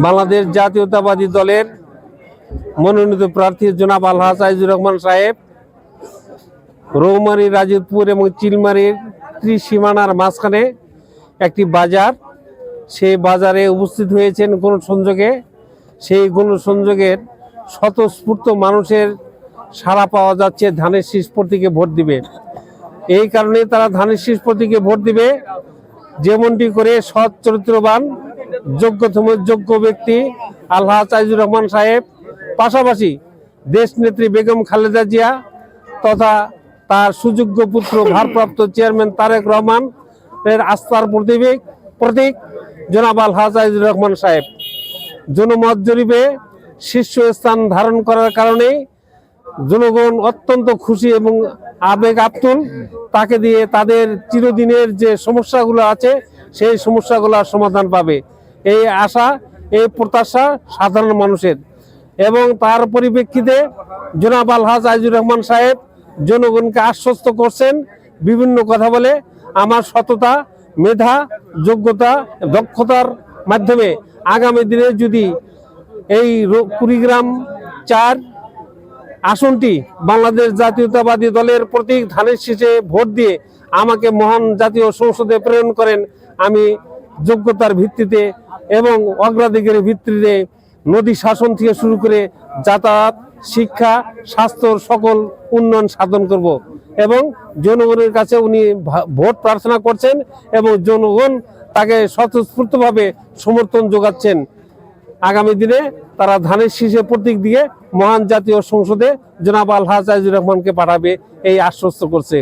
বাংলাদেশ জাতীয়তাবাদী দলের মনোনীত প্রার্থী জনাব আলহাজ আইজুর রহমান সাহেব রৌমারী, রাজীবপুর এবং চিলমারির ত্রিসীমানার মাঝখানে একটি বাজার, সেই বাজারে উপস্থিত হয়েছেন গণসংযোগে। সেই গণসংযোগের স্বতঃস্ফূর্ত মানুষের সাড়া পাওয়া যাচ্ছে ধানের শীষ প্রতীকে ভোট দিবে। এই কারণে তারা ধানের শীষ প্রতীকে ভোট দিবে। যেমনটি করে সৎ চরিত্রবান যোগ্যতম যোগ্য ব্যক্তি আলহাজ আইজুর রহমান সাহেব, পাশাপাশি দেশনেত্রী বেগম খালেদা জিয়া তথা তার সুযোগ্য পুত্র ভারপ্রাপ্ত চেয়ারম্যান তারেক রহমান এর আস্থার প্রতীক জনাব আলহাজ আইজুর রহমান সাহেব জনমত জরিপে শীর্ষস্থান ধারণ করার কারণে জনগণ অত্যন্ত খুশি এবং আবেগ আপ্তুল। তাকে দিয়ে তাদের চিরদিনের যে সমস্যাগুলো আছে সেই সমস্যাগুলোর সমাধান পাবে, এই আশা, এই প্রত্যাশা সাধারণ মানুষের। এবং তার পরিপ্রেক্ষিতে জনাব আলহাজ আইজুর রহমান সাহেব জনগণকে আশ্বস্ত করছেন বিভিন্ন কথা বলে, আমার সততা, মেধা, যোগ্যতা, দক্ষতার মাধ্যমে আগামী দিনে যদি এই কুড়িগ্রাম 4 আসনটি বাংলাদেশ জাতীয়তাবাদী দলের প্রতীক ধানের শীষে ভোট দিয়ে আমাকে মহান জাতীয় সংসদে প্রেরণ করেন, আমি যোগ্যতার ভিত্তিতে এবং অগ্রাধিকারের ভিত্তিতে নদী শাসন থেকে শুরু করে যাতায়াত, শিক্ষা, স্বাস্থ্যর সকল উন্নয়ন সাধন করব। এবং জনগণের কাছে উনি ভোট প্রার্থনা করছেন এবং জনগণ তাকে স্বতঃস্ফূর্তভাবে সমর্থন যোগাচ্ছেন। আগামী দিনে তারা ধানের শীষে প্রতীক দিয়ে মহান জাতীয় সংসদে জনাব আলহাজ আইজুর রহমানকে পাঠাবে, এই আশ্বস্ত করছে।